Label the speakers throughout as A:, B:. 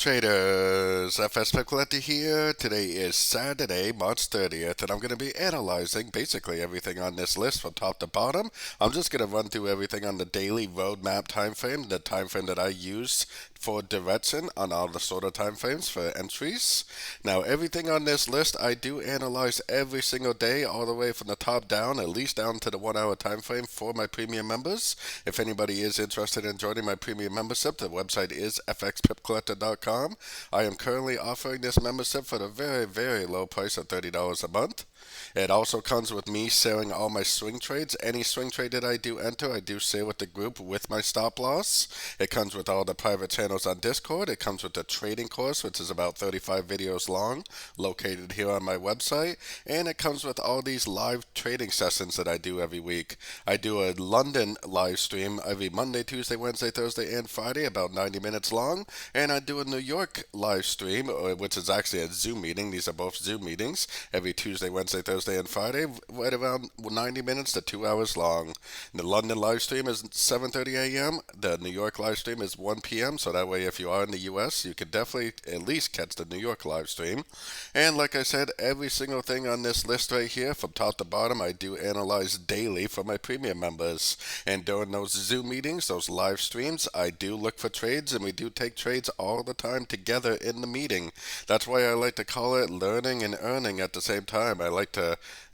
A: traders, FX Pip Collector here. Today is Saturday, March 30th, and I'm going to be analyzing basically everything on this list from top to bottom. I'm just going to run through everything on the daily roadmap time frame, the time frame that I use for direction on all the sort of time frames for entries. Now, everything on this list I do analyze every single day, all the way from the top down, at least down to the 1 hour time frame for my premium members. If anybody is interested in joining my premium membership, the website is FXPipCollector.com. I am currently offering this membership for the very, very low price of $30 a month. It also comes with me sharing all my swing trades. Any swing trade that I do enter, I do share with the group with my stop loss. It comes with all the private channels on Discord. It comes with the trading course, which is about 35 videos long, located here on my website. And it comes with all these live trading sessions that I do every week. I do a London live stream every Monday, Tuesday, Wednesday, Thursday, and Friday, about 90 minutes long. And I do a New York live stream, which is actually a Zoom meeting. These are both Zoom meetings, every Tuesday, Wednesday, Thursday, and Friday, right around 90 minutes to 2 hours long. The London live stream is 7:30 a.m. The New York live stream is 1 p.m. So that way, if you are in the U.S., you could definitely at least catch the New York live stream. And like I said, every single thing on this list right here, from top to bottom, I do analyze daily for my premium members. And during those Zoom meetings, those live streams, I do look for trades, and we do take trades all the time together in the meeting. That's why I like to call it learning and earning at the same time.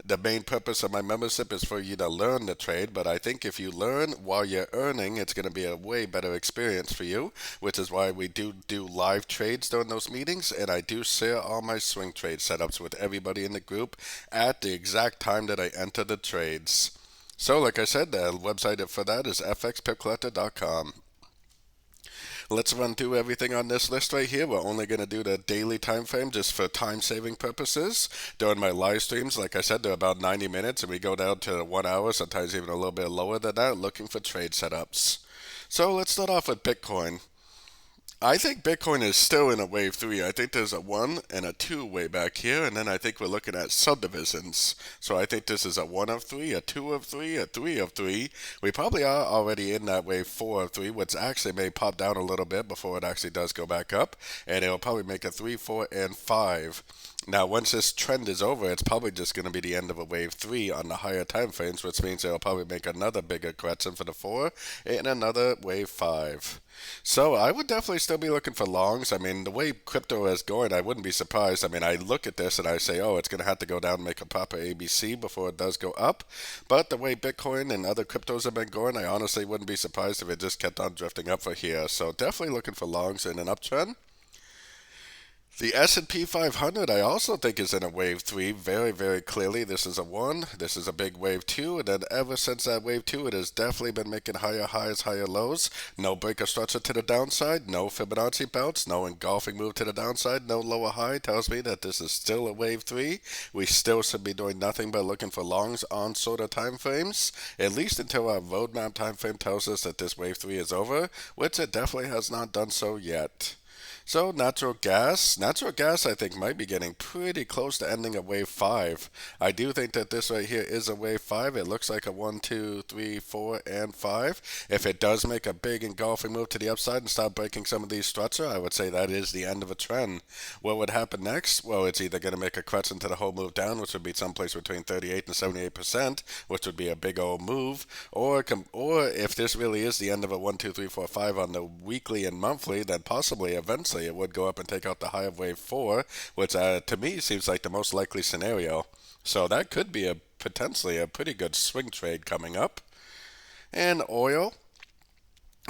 A: The main purpose of my membership is for you to learn the trade, but I think if you learn while you're earning, it's going to be a way better experience for you, which is why we do live trades during those meetings, and I do share all my swing trade setups with everybody in the group at the exact time that I enter the trades. So like I said, the website for that is fxpipcollector.com. Let's run through everything on this list right here. We're only going to do the daily time frame just for time saving purposes. During my live streams, like I said, they're about 90 minutes, and we go down to 1 hour, sometimes even a little bit lower than that, looking for trade setups. So let's start off with Bitcoin. I think Bitcoin is still in a wave 3. I think there's a 1 and a 2 way back here, and then I think we're looking at subdivisions. So I think this is a 1 of 3, a 2 of 3, a 3 of 3. We probably are already in that wave 4 of 3, which actually may pop down a little bit before it actually does go back up, and it'll probably make a 3, 4, and 5. Now, once this trend is over, it's probably just going to be the end of a wave 3 on the higher time frames, which means it'll probably make another bigger correction for the 4 and another wave 5. So I would definitely still be looking for longs. I mean, the way crypto is going, I wouldn't be surprised. I mean, I look at this and I say, oh, it's going to have to go down and make a proper ABC before it does go up. But the way Bitcoin and other cryptos have been going, I honestly wouldn't be surprised if it just kept on drifting up for here. So definitely looking for longs in an uptrend. The S&P 500 I also think is in a wave 3 very, very clearly. This is a 1, this is a big wave 2, and then ever since that wave 2 it has definitely been making higher highs, higher lows. No break of structure to the downside, no Fibonacci bounce, no engulfing move to the downside, no lower high. Tells me that this is still a wave 3. We still should be doing nothing but looking for longs on sort of time frames, at least until our roadmap time frame tells us that this wave 3 is over, which it definitely has not done so yet. So natural gas I think might be getting pretty close to ending a wave 5. I do think that this right here is a wave 5. It looks like a 1, 2, 3, 4, and 5. If it does make a big engulfing move to the upside and start breaking some of these structure, I would say that is the end of a trend. What would happen next? Well, it's either going to make a correction to the whole move down, which would be someplace between 38 and 78%, which would be a big old move, or if this really is the end of a 1, 2, 3, 4, 5 on the weekly and monthly, then possibly eventually it would go up and take out the high of wave 4, which to me seems like the most likely scenario. So that could be potentially a pretty good swing trade coming up. And oil.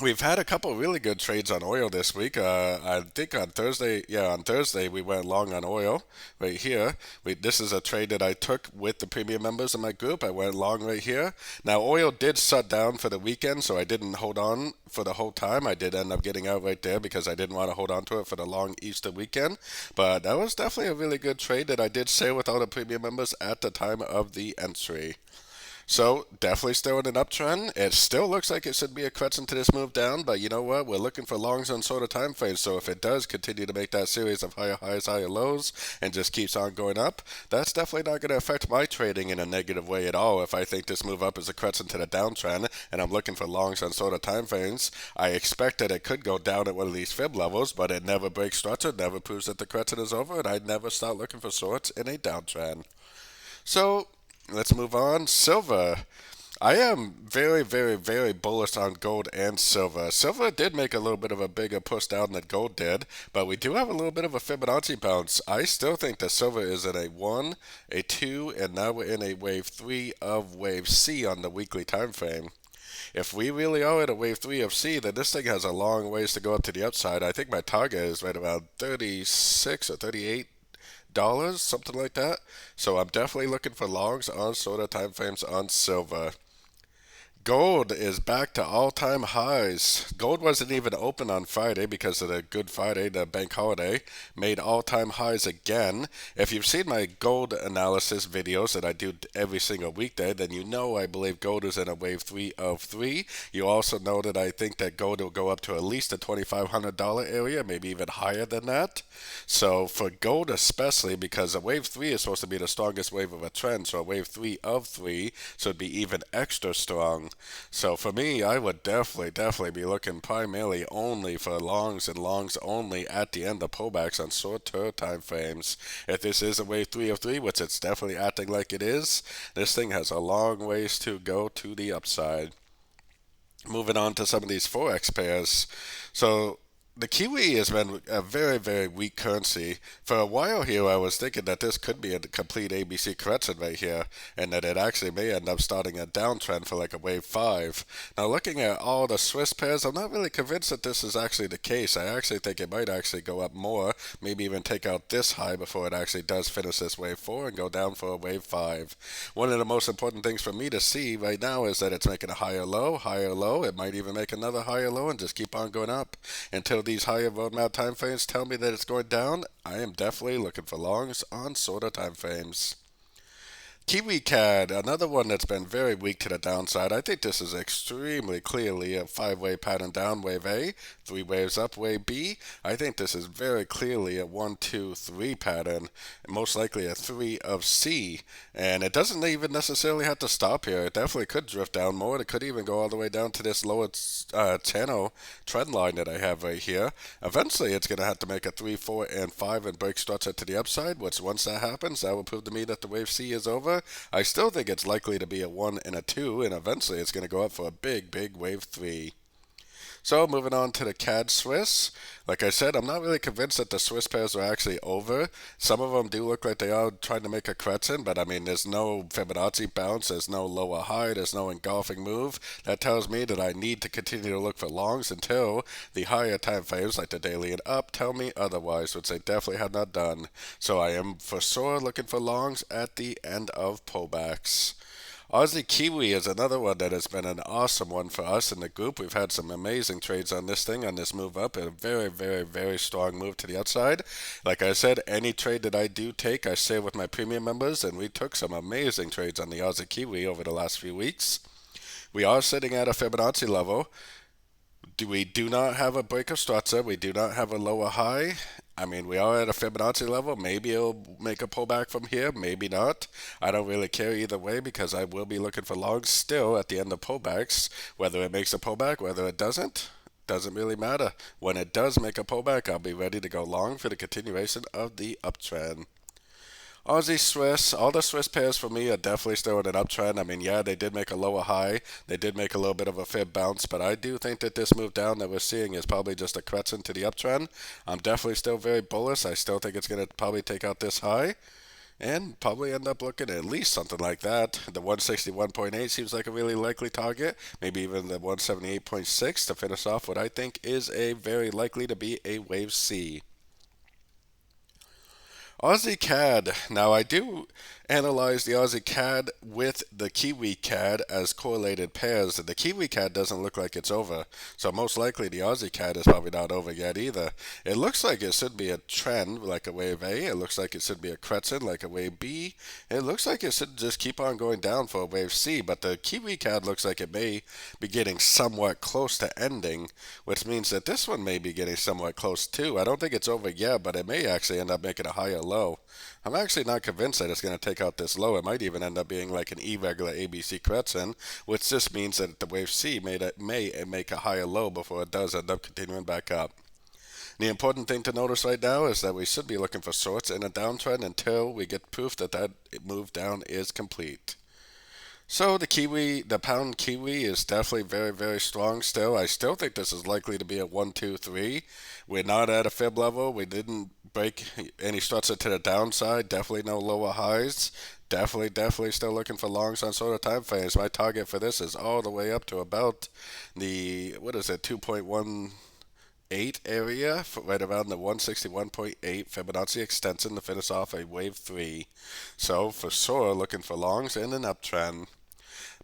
A: We've had a couple really good trades on oil this week. I think on Thursday we went long on oil right here. This is a trade that I took with the premium members in my group. I went long right here. Now oil did shut down for the weekend, so I didn't hold on for the whole time. I did end up getting out right there because I didn't want to hold on to it for the long Easter weekend. But that was definitely a really good trade that I did share with all the premium members at the time of the entry. So definitely still in an uptrend. It still looks like it should be a crutch into this move down, but you know what? We're looking for longs on shorter time frames. So if it does continue to make that series of higher highs, higher lows, and just keeps on going up, that's definitely not going to affect my trading in a negative way at all. If I think this move up is a crutch into the downtrend, and I'm looking for longs on shorter time frames, I expect that it could go down at one of these fib levels, but it never breaks structure, never proves that the crutch is over, and I'd never start looking for shorts in a downtrend. So let's move on. Silver. I am very, very, very bullish on gold and silver. Silver did make a little bit of a bigger push down than gold did, but we do have a little bit of a Fibonacci bounce. I still think that silver is in a 1, a 2, and now we're in a wave 3 of wave C on the weekly time frame. If we really are at a wave 3 of C, then this thing has a long ways to go up to the upside. I think my target is right around 36 or 38 dollars, something like that. So I'm definitely looking for longs on shorter time frames on silver. Gold is back to all-time highs. Gold wasn't even open on Friday because of the Good Friday, the bank holiday, made all-time highs again. If you've seen my gold analysis videos that I do every single weekday, then you know I believe gold is in a wave 3 of 3. You also know that I think that gold will go up to at least the $2,500 area, maybe even higher than that. So for gold especially, because a wave 3 is supposed to be the strongest wave of a trend, so a wave 3 of 3 should be even extra strong. So for me, I would definitely be looking primarily only for longs and longs only at the end of pullbacks on short-term time frames. If this is a wave 3 of 3, which it's definitely acting like it is, this thing has a long ways to go to the upside. Moving on to some of these Forex pairs. So the Kiwi has been a very, very weak currency. For a while here, I was thinking that this could be a complete ABC correction right here, and that it actually may end up starting a downtrend for like a wave 5. Now, looking at all the Swiss pairs, I'm not really convinced that this is actually the case. I actually think it might actually go up more, maybe even take out this high before it actually does finish this wave 4 and go down for a wave 5. One of the most important things for me to see right now is that it's making a higher low, higher low. It might even make another higher low and just keep on going up until these higher roadmap time frames tell me that it's going down. I am definitely looking for longs on shorter time frames. KiwiCAD, another one that's been very weak to the downside. I think this is extremely clearly a 5-wave pattern down, wave A, 3 waves up, wave B. I think this is very clearly a 1, 2, 3 pattern, most likely a 3 of C. And it doesn't even necessarily have to stop here. It definitely could drift down more. It could even go all the way down to this lower channel trend line that I have right here. Eventually, it's going to have to make a 3, 4, and 5 and break structure to the upside, which once that happens, that will prove to me that the wave C is over. I still think it's likely to be a 1 and a 2, and eventually it's going to go up for a big, big wave 3. So moving on to the CAD Swiss. Like I said, I'm not really convinced that the Swiss pairs are actually over. Some of them do look like they are trying to make a correction, but I mean, there's no Fibonacci bounce, there's no lower high, there's no engulfing move. That tells me that I need to continue to look for longs until the higher time frames, like the daily and up, tell me otherwise, which they definitely have not done. So I am for sure looking for longs at the end of pullbacks. Aussie Kiwi is another one that has been an awesome one for us in the group. We've had some amazing trades on this thing, on this move up, and a very, very, very strong move to the outside. Like I said, any trade that I do take, I share with my premium members, and we took some amazing trades on the Aussie Kiwi over the last few weeks. We are sitting at a Fibonacci level. We do not have a break of structure. We do not have a lower high. I mean, we are at a Fibonacci level. Maybe it'll make a pullback from here. Maybe not. I don't really care either way because I will be looking for longs still at the end of pullbacks. Whether it makes a pullback, whether it doesn't really matter. When it does make a pullback, I'll be ready to go long for the continuation of the uptrend. Aussie Swiss, all the Swiss pairs for me are definitely still in an uptrend. I mean, yeah, they did make a lower high. They did make a little bit of a fib bounce, but I do think that this move down that we're seeing is probably just a correction to the uptrend. I'm definitely still very bullish. I still think it's going to probably take out this high and probably end up looking at least something like that. The 161.8 seems like a really likely target, maybe even the 178.6 to finish off what I think is a very likely to be a wave C. Aussie CAD. Now I do analyze the Aussie CAD with the Kiwi CAD as correlated pairs. The Kiwi CAD doesn't look like it's over, so most likely the Aussie CAD is probably not over yet either. It looks like it should be a trend like a wave A. It looks like it should be a crescent like a wave B. It looks like it should just keep on going down for a wave C, but the Kiwi CAD looks like it may be getting somewhat close to ending, which means that this one may be getting somewhat close too. I don't think it's over yet, but it may actually end up making a higher low. I'm actually not convinced that it's going to take out this low. It might even end up being like an irregular ABC crescent, which just means that the wave C may make a higher low before it does end up continuing back up. The important thing to notice right now is that we should be looking for shorts in a downtrend until we get proof that that move down is complete. So the pound Kiwi is definitely very, very strong still. I still think this is likely to be a 1, 2, 3. We're not at a fib level. We didn't break any structure to the downside. Definitely no lower highs. Definitely still looking for longs on shorter time frames. My target for this is all the way up to about the, 2.18 area, right around the 161.8 Fibonacci extension to finish off a wave 3. So for sure, looking for longs in an uptrend.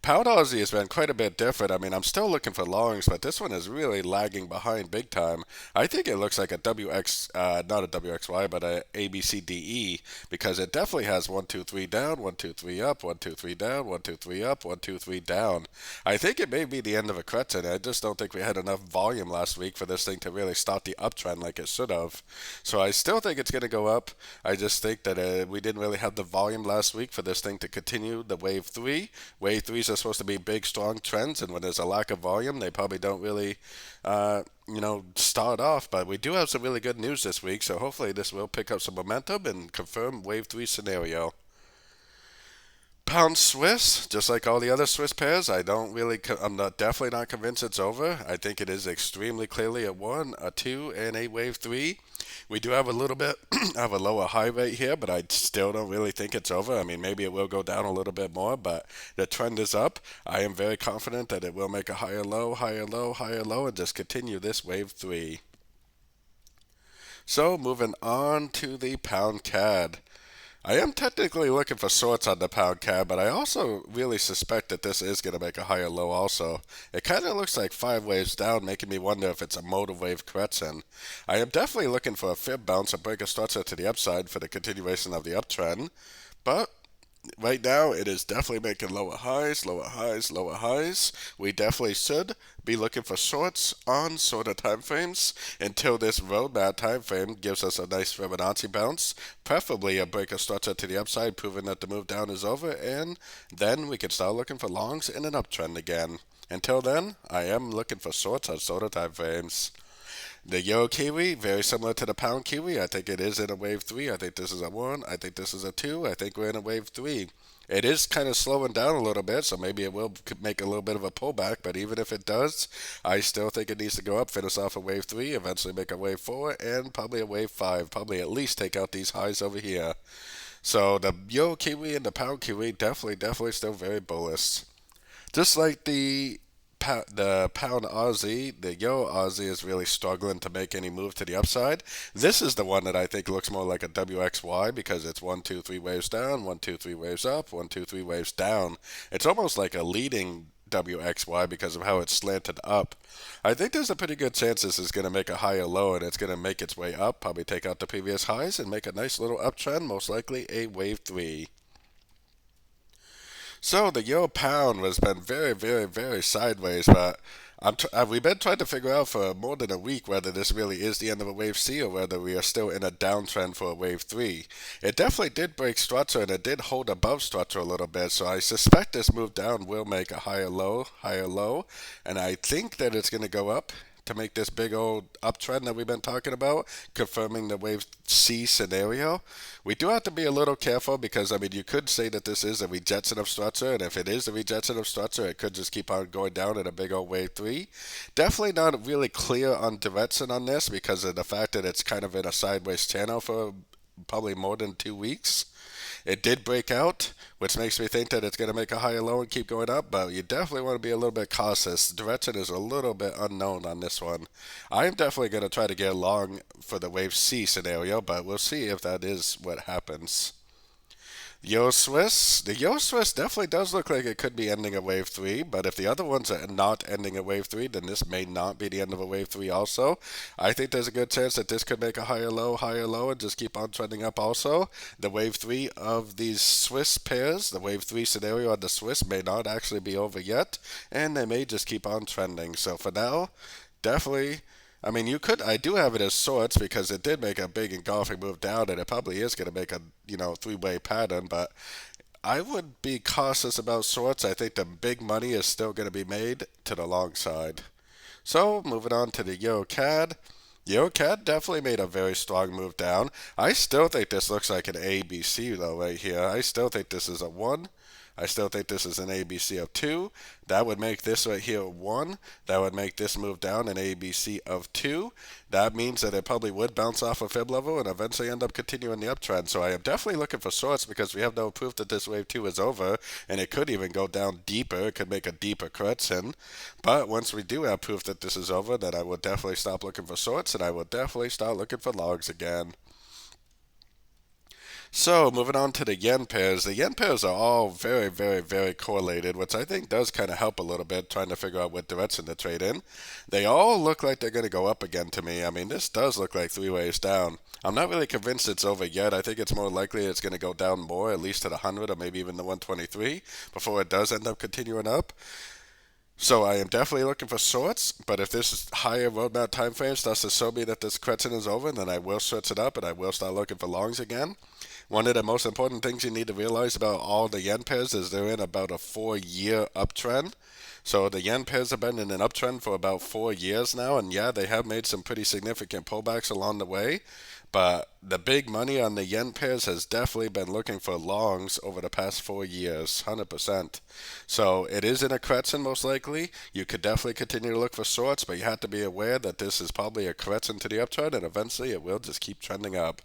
A: Pound Aussie has been quite a bit different. I mean, I'm still looking for longs, but this one is really lagging behind big time. I think it looks like a not a WXY, but a ABCDE, because it definitely has 1, 2, 3 down, 1, 2, 3 up, 1, 2, 3 down, 1, 2, 3 up, 1, 2, 3 down. I think it may be the end of a crescent. I just don't think we had enough volume last week for this thing to really start the uptrend like it should have. So I still think it's going to go up. I just think that we didn't really have the volume last week for this thing to continue the wave 3. Wave 3 are supposed to be big, strong trends, and when there's a lack of volume, they probably don't really, start off. But we do have some really good news this week, so hopefully this will pick up some momentum and confirm wave 3 scenario. Pound Swiss, just like all the other Swiss pairs, definitely not convinced it's over. I think it is extremely clearly a 1, a 2, and a wave 3. We do have a little bit of a lower high rate here, but I still don't really think it's over. I mean, maybe it will go down a little bit more, but the trend is up. I am very confident that it will make a higher low, higher low, higher low, and just continue this wave 3. So moving on to the pound CAD. I am technically looking for shorts on the pound CAD, but I also really suspect that this is going to make a higher low also. It kind of looks like 5 waves down, making me wonder if it's a motor wave crescent. I am definitely looking for a fib bounce or break a structure to the upside for the continuation of the uptrend, but right now it is definitely making lower highs, lower highs, lower highs. We definitely should be looking for shorts on shorter time frames until this roadmap time frame gives us a nice Fibonacci bounce, preferably a break of structure to the upside, proving that the move down is over, and then we can start looking for longs in an uptrend again. Until then, I am looking for shorts on shorter time frames. The Euro Kiwi, very similar to the Pound Kiwi. I think it is in a wave 3. I think this is a 1. I think this is a 2. I think we're in a wave 3. It is kind of slowing down a little bit, so maybe it will make a little bit of a pullback. But even if it does, I still think it needs to go up, finish off a wave 3, eventually make a wave 4, and probably a wave 5. Probably at least take out these highs over here. So the Euro Kiwi and the Pound Kiwi definitely still very bullish. Just like the pound Aussie, the Euro Aussie is really struggling to make any move to the upside. This is the one that I think looks more like a WXY because it's 1, 2, 3 waves down, 1, 2, 3 waves up, 1, 2, 3 waves down. It's almost like a leading WXY because of how it's slanted up. I think there's a pretty good chance this is going to make a higher low and it's going to make its way up, probably take out the previous highs and make a nice little uptrend, most likely a wave 3. So the Euro Pound has been very sideways, but we've been trying to figure out for more than a week whether this really is the end of a wave C or whether we are still in a downtrend for a wave 3. It definitely did break structure and it did hold above structure a little bit, so I suspect this move down will make a higher low, and I think that it's going to go up to make this big old uptrend that we've been talking about, confirming the wave C scenario. We do have to be a little careful because, I mean, you could say that this is a rejection of structure, and if it is a rejection of structure, it could just keep on going down in a big old wave 3. Definitely not really clear on direction on this because of the fact that it's kind of in a sideways channel for probably more than 2 weeks. It did break out, which makes me think that it's going to make a higher low and keep going up, but you definitely want to be a little bit cautious. Direction is a little bit unknown on this one. I am definitely going to try to get long for the wave C scenario, but we'll see if that is what happens. Euro Swiss. The Euro Swiss definitely does look like it could be ending a wave 3, but if the other ones are not ending a wave 3, then this may not be the end of a wave 3 also. I think there's a good chance that this could make a higher low, and just keep on trending up also. The wave 3 of these Swiss pairs, the wave 3 scenario on the Swiss may not actually be over yet, and they may just keep on trending. So for now, definitely, I mean, I do have it as sorts because it did make a big engulfing move down, and it probably is going to make a, three-way pattern, but I would be cautious about sorts. I think the big money is still going to be made to the long side. So, moving on to the EuroCAD. EuroCAD definitely made a very strong move down. I still think this looks like an ABC though right here. I still think this is a 1. I still think this is an ABC of 2. That would make this right here 1. That would make this move down an ABC of 2. That means that it probably would bounce off a fib level and eventually end up continuing the uptrend. So I am definitely looking for sorts because we have no proof that this wave 2 is over, and it could even go down deeper. It could make a deeper correction. But once we do have proof that this is over, then I will definitely stop looking for sorts, and I will definitely start looking for logs again. So, moving on to the yen pairs. The yen pairs are all very, very, very correlated, which I think does kind of help a little bit trying to figure out what direction to trade in. They all look like they're going to go up again to me. I mean, this does look like three ways down. I'm not really convinced it's over yet. I think it's more likely it's going to go down more, at least to the 100 or maybe even the 123, before it does end up continuing up. So I am definitely looking for sorts, but if this higher roadmap time frame starts to show me that this correction is over, then I will switch it up and I will start looking for longs again. One of the most important things you need to realize about all the yen pairs is they're in about a 4-year uptrend. So the yen pairs have been in an uptrend for about 4 years now, and yeah, they have made some pretty significant pullbacks along the way. But the big money on the yen pairs has definitely been looking for longs over the past 4 years, 100%. So it is in a correction most likely. You could definitely continue to look for sorts, but you have to be aware that this is probably a correction to the uptrend, and eventually it will just keep trending up.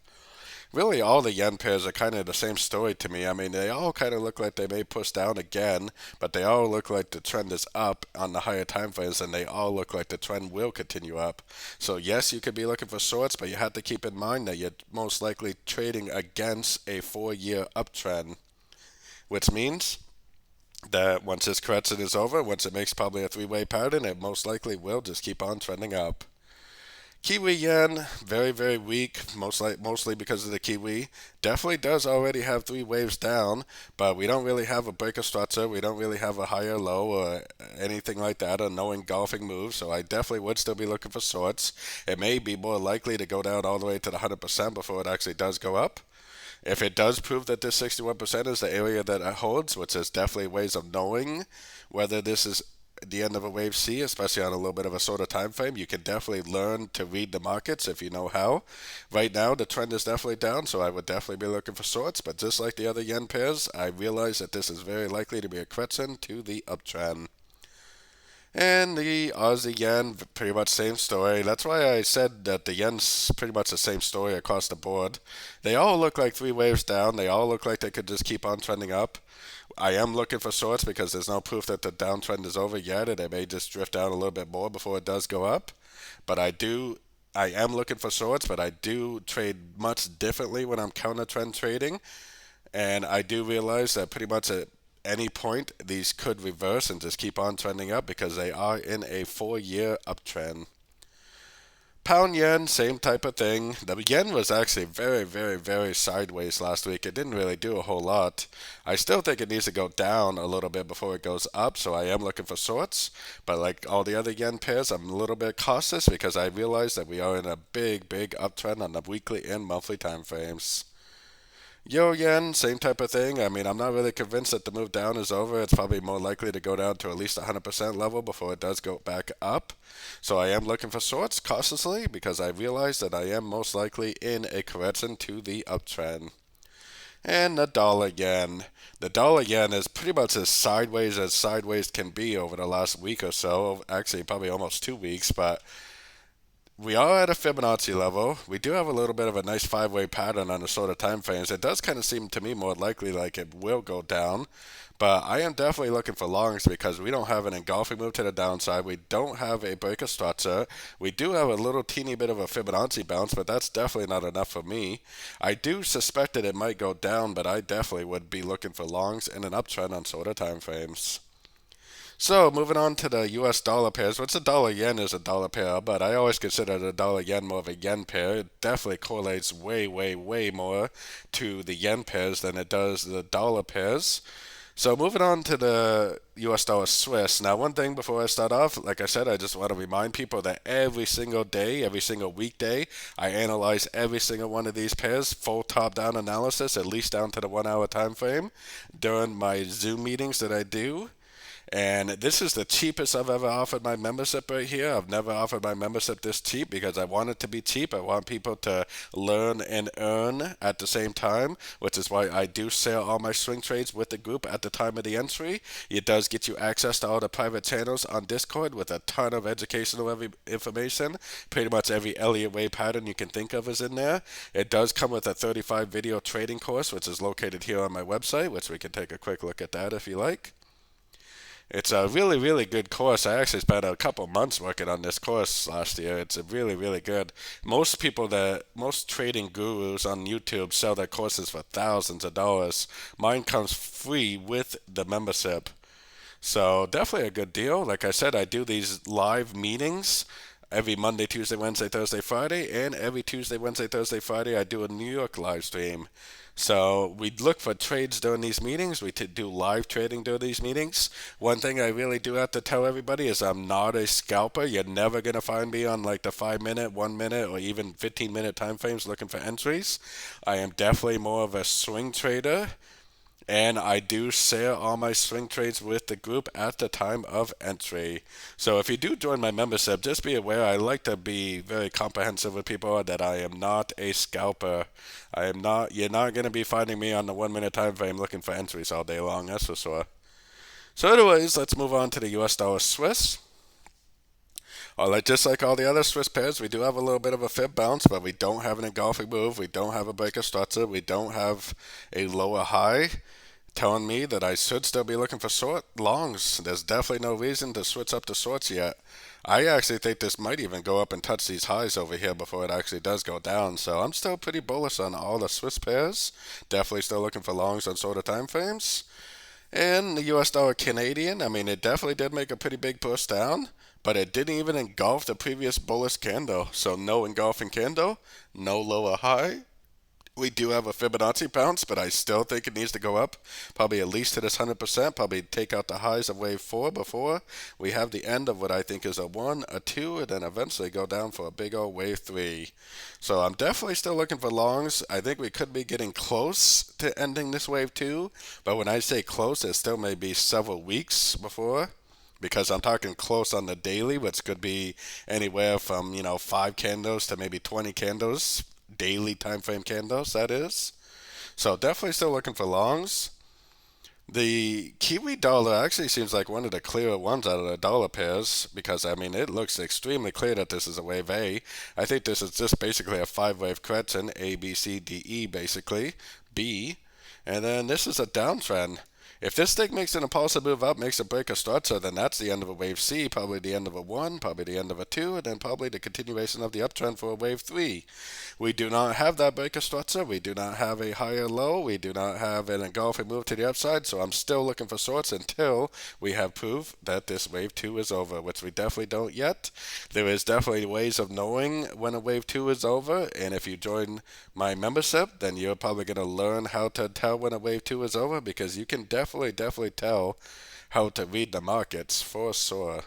A: Really, all the yen pairs are kind of the same story to me. I mean, they all kind of look like they may push down again, but they all look like the trend is up on the higher time frames, and they all look like the trend will continue up. So yes, you could be looking for sorts, but you have to keep in mind that you're most likely trading against a 4-year uptrend, which means that once this correction is over, once it makes probably a three-way pattern, it most likely will just keep on trending up. Kiwi yen, very, very weak, mostly because of the Kiwi. Definitely does already have 3 waves down, but we don't really have a breaker structure. We don't really have a higher low or anything like that, or no engulfing move, so I definitely would still be looking for sorts. It may be more likely to go down all the way to the 100% before it actually does go up. If it does prove that this 61% is the area that it holds, which is definitely ways of knowing whether this is the end of a wave C, especially on a little bit of a shorter time frame, you can definitely learn to read the markets if you know how. Right now, the trend is definitely down, so I would definitely be looking for sorts, but just like the other yen pairs, I realize that this is very likely to be a correction to the uptrend. And the Aussie yen, pretty much same story. That's why I said that the yen's pretty much the same story across the board. They all look like 3 waves down. They all look like they could just keep on trending up. I am looking for sorts because there's no proof that the downtrend is over yet, and it may just drift down a little bit more before it does go up. But I am looking for sorts, but I do trade much differently when I'm counter trend trading, and I do realize that pretty much at any point these could reverse and just keep on trending up because they are in a 4-year uptrend. Pound yen, same type of thing. The yen was actually very, very, very sideways last week. It didn't really do a whole lot. I still think it needs to go down a little bit before it goes up, so I am looking for sorts. But like all the other yen pairs, I'm a little bit cautious because I realize that we are in a big, big uptrend on the weekly and monthly time frames. Euro yen, same type of thing. I mean, I'm not really convinced that the move down is over. It's probably more likely to go down to at least 100% level before it does go back up. So I am looking for sorts cautiously because I realize that I am most likely in a correction to the uptrend. And the dollar yen. The dollar yen is pretty much as sideways can be over the last week or so. Actually, probably almost 2 weeks, but We are at a Fibonacci level. We do have a little bit of a nice five-way pattern on the shorter time frames. It does kind of seem to me more likely like it will go down, but I am definitely looking for longs because we don't have an engulfing move to the downside. We don't have a breaker structure. We do have a little teeny bit of a Fibonacci bounce, but that's definitely not enough for me. I do suspect that it might go down, but I definitely would be looking for longs in an uptrend on shorter time frames. So moving on to the U.S. dollar pairs, what's a dollar yen is a dollar pair, but I always consider the dollar yen more of a yen pair. It definitely correlates way, way, way more to the yen pairs than it does the dollar pairs. So moving on to the US dollar Swiss. Now, one thing before I start off, like I said, I just want to remind people that every single day, every single weekday, I analyze every single one of these pairs, full top-down analysis, at least down to the 1 hour time frame during my Zoom meetings that I do. And this is the cheapest I've ever offered my membership right here. I've never offered my membership this cheap because I want it to be cheap. I want people to learn and earn at the same time, which is why I do sell all my swing trades with the group at the time of the entry. It does get you access to all the private channels on Discord with a ton of educational information. Pretty much every Elliot way pattern you can think of is in there. It does come with a 35 video trading course, which is located here on my website, which we can take a quick look at that if you like. It's a really, really good course. I actually spent a couple months working on this course last year. It's a really, really good. Most trading gurus on YouTube sell their courses for thousands of dollars. Mine comes free with the membership. So definitely a good deal. Like I said, I do these live meetings every Monday, Tuesday, Wednesday, Thursday, Friday, and every Tuesday, Wednesday, Thursday, Friday, I do a New York live stream. So we look for trades during these meetings. We do live trading during these meetings. One thing I really do have to tell everybody is I'm not a scalper. You're never going to find me on like the 5 minute, 1 minute, or even 15-minute time frames looking for entries. I am definitely more of a swing trader. And I do share all my swing trades with the group at the time of entry. So if you do join my membership, just be aware I like to be very comprehensive with people that I am not a scalper. You're not going to be finding me on the 1 minute time frame looking for entries all day long, that's for sure. So anyways, let's move on to the US dollar Swiss. Just like all the other Swiss pairs, we do have a little bit of a fib bounce, but we don't have an engulfing move. We don't have a breaker structure. We don't have a lower high, telling me that I should still be looking for short longs. There's definitely no reason to switch up to shorts yet. I actually think this might even go up and touch these highs over here before it actually does go down. So I'm still pretty bullish on all the Swiss pairs. Definitely still looking for longs on shorter time frames. And the US dollar Canadian, I mean, it definitely did make a pretty big push down, but it didn't even engulf the previous bullish candle. So no engulfing candle, no lower high. We do have a Fibonacci bounce, but I still think it needs to go up. Probably at least to this 100%. Probably take out the highs of wave 4 before we have the end of what I think is a 1, a 2, and then eventually go down for a big old wave 3. So I'm definitely still looking for longs. I think we could be getting close to ending this wave 2. But when I say close, it still may be several weeks before. Because I'm talking close on the daily, which could be anywhere from, 5 candles to maybe 20 candles. Daily time frame candles, that is. So definitely still looking for longs. The Kiwi dollar actually seems like one of the clearer ones out of the dollar pairs because, I mean, it looks extremely clear that this is a wave A. I think this is just basically a 5-wave correction, A, B, C, D, E, basically, B. And then this is a downtrend. If this thing makes an impulsive move up, makes a break a structure, then that's the end of a wave C, probably the end of a 1, probably the end of a 2, and then probably the continuation of the uptrend for a wave 3. We do not have that break a structure. We do not have a higher low. We do not have an engulfing move to the upside, so I'm still looking for shorts until we have proof that this wave 2 is over, which we definitely don't yet. There is definitely ways of knowing when a wave 2 is over, and if you join my membership, then you're probably going to learn how to tell when a wave 2 is over because you can definitely tell how to read the markets for sure.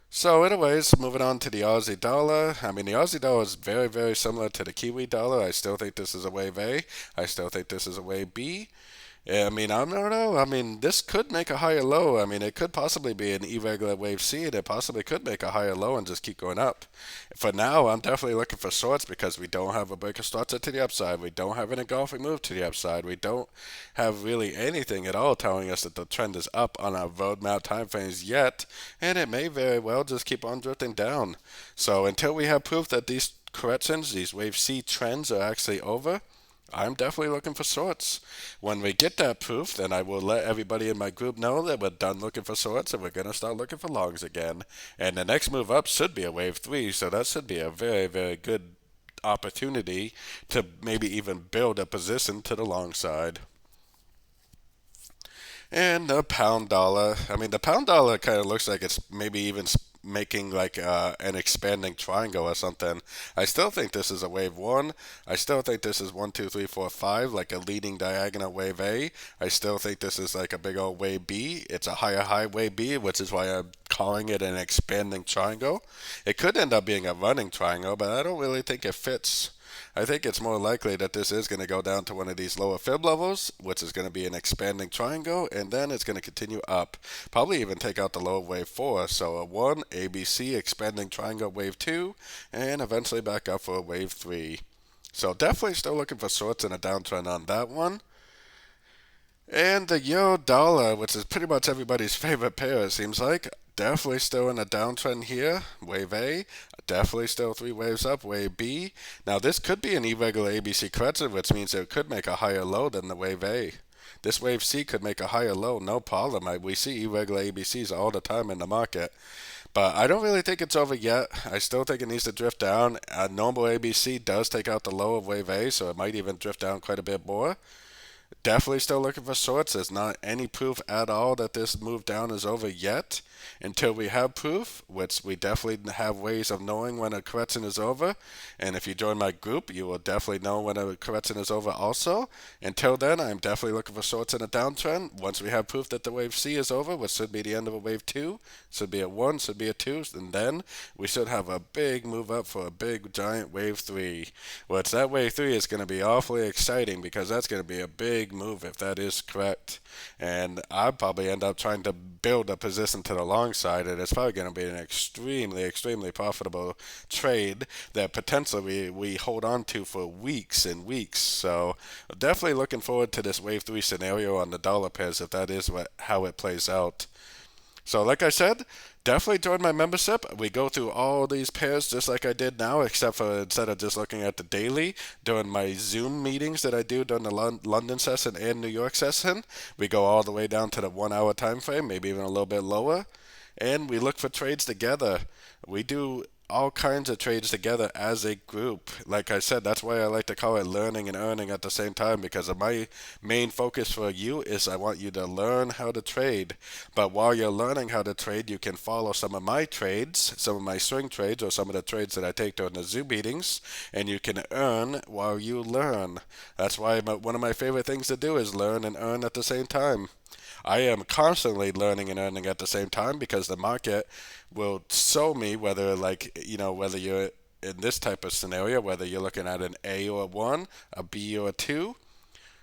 A: So anyways, moving on to the Aussie dollar. I mean, the Aussie dollar is very, very similar to the Kiwi dollar. I still think this is a wave A. I still think this is a wave B. Yeah, I mean, I don't know. I mean, this could make a higher low. I mean, it could possibly be an irregular wave C, and it possibly could make a higher low and just keep going up. For now, I'm definitely looking for shorts because we don't have a break of starts to the upside. We don't have an engulfing move to the upside. We don't have really anything at all telling us that the trend is up on our roadmap timeframes yet, and it may very well just keep on drifting down. So until we have proof that these corrections, these wave C trends are actually over, I'm definitely looking for shorts. When we get that proof, then I will let everybody in my group know that we're done looking for shorts and we're going to start looking for longs again. And the next move up should be a wave 3, so that should be a very, very good opportunity to maybe even build a position to the long side. And the pound dollar. I mean, the pound dollar kind of looks like it's maybe even making like an expanding triangle or something. I still think this is a wave one. I still think this is 1, 2, 3, 4, 5, like a leading diagonal wave A. I still think this is like a big old wave B. It's a higher high wave B, which is why I'm calling it an expanding triangle. It could end up being a running triangle, but I don't really think it fits. I think it's more likely that this is going to go down to one of these lower fib levels, which is going to be an expanding triangle, and then it's going to continue up. Probably even take out the lower wave 4. So a 1, ABC, expanding triangle wave 2, and eventually back up for a wave 3. So definitely still looking for shorts and a downtrend on that one. And the euro dollar, which is pretty much everybody's favorite pair, it seems like, definitely still in a downtrend here. Wave A, definitely still 3 waves up. Wave B. Now this could be an irregular ABC correction, which means it could make a higher low than the wave A. This wave C could make a higher low, no problem. We see irregular ABCs all the time in the market. But I don't really think it's over yet. I still think it needs to drift down. A normal ABC does take out the low of wave A, so it might even drift down quite a bit more. Definitely still looking for shorts. There's not any proof at all that this move down is over yet. Until we have proof, which we definitely have ways of knowing when a correction is over. And if you join my group, you will definitely know when a correction is over also. Until then, I'm definitely looking for shorts in a downtrend. Once we have proof that the wave C is over, which should be the end of a wave 2, should be a 1, should be a 2, and then we should have a big move up for a big giant wave 3. Which that wave 3 is going to be awfully exciting because that's going to be a big move if that is correct. And I'll probably end up trying to build a position to the long side, and it's probably going to be an extremely profitable trade that potentially we hold on to for weeks and weeks. So definitely looking forward to this wave 3 scenario on the dollar pairs if that is how it plays out. So like I said, definitely join my membership. We go through all these pairs just like I did now, except for instead of just looking at the daily, during my Zoom meetings that I do during the London session and New York session, we go all the way down to the 1 hour time frame, maybe even a little bit lower, and we look for trades together. We do all kinds of trades together as a group. Like I said, that's why I like to call it learning and earning at the same time, because of my main focus for you is I want you to learn how to trade. But while you're learning how to trade, you can follow some of my trades, some of my swing trades, or some of the trades that I take during the Zoom meetings, and you can earn while you learn. That's why one of my favorite things to do is learn and earn at the same time. I am constantly learning and earning at the same time because the market will show me whether, whether you're in this type of scenario, whether you're looking at an A or a 1, a B or a 2,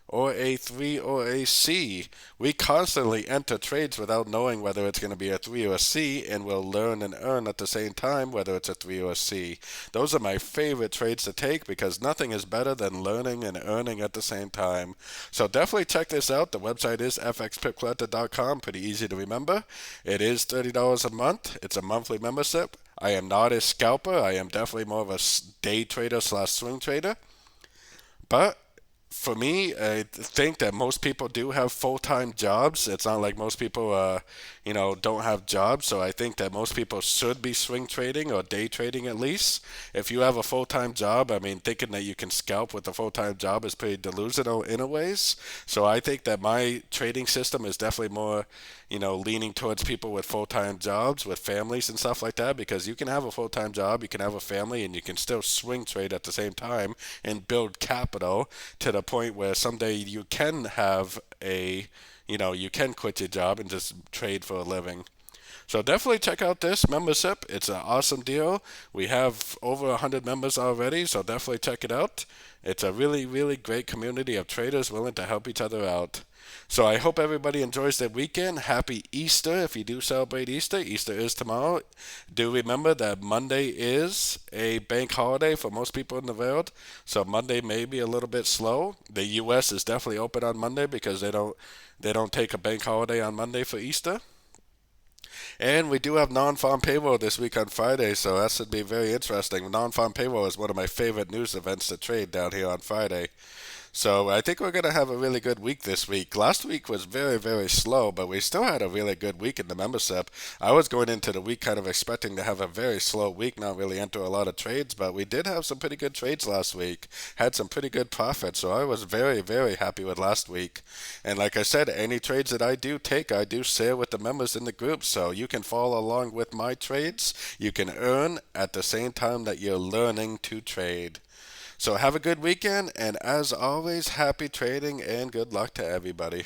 A: or a 3 or a C. We constantly enter trades without knowing whether it's going to be a 3 or a C, and we'll learn and earn at the same time whether it's a 3 or a C. Those are my favorite trades to take because nothing is better than learning and earning at the same time. So definitely check this out. The website is fxpipcollector.com. Pretty easy to remember. It is $30 a month. It's a monthly membership. I am not a scalper. I am definitely more of a day trader / swing trader. But for me, I think that most people do have full-time jobs. It's not like most people, don't have jobs. So I think that most people should be swing trading or day trading at least. If you have a full-time job, I mean, thinking that you can scalp with a full-time job is pretty delusional in a ways. So I think that my trading system is definitely more, leaning towards people with full-time jobs, with families and stuff like that, because you can have a full-time job, you can have a family, and you can still swing trade at the same time and build capital to the point where someday you can have you can quit your job and just trade for a living. So definitely check out this membership. It's an awesome deal. We have over 100 members already, so definitely check it out. It's a really, really great community of traders willing to help each other out. So I hope everybody enjoys their weekend. Happy Easter if you do celebrate Easter. Easter is tomorrow. Do remember that Monday is a bank holiday for most people in the world. So Monday may be a little bit slow. The US is definitely open on Monday because they don't take a bank holiday on Monday for Easter. And we do have non-farm payroll this week on Friday, so that should be very interesting. Non-farm payroll is one of my favorite news events to trade down here on Friday. So I think we're going to have a really good week this week. Last week was very, very slow, but we still had a really good week in the membership. I was going into the week kind of expecting to have a very slow week, not really enter a lot of trades, but we did have some pretty good trades last week. Had some pretty good profits, so I was very, very happy with last week. And like I said, any trades that I do take, I do share with the members in the group, so you can follow along with my trades. You can earn at the same time that you're learning to trade. So have a good weekend, and as always, happy trading and good luck to everybody.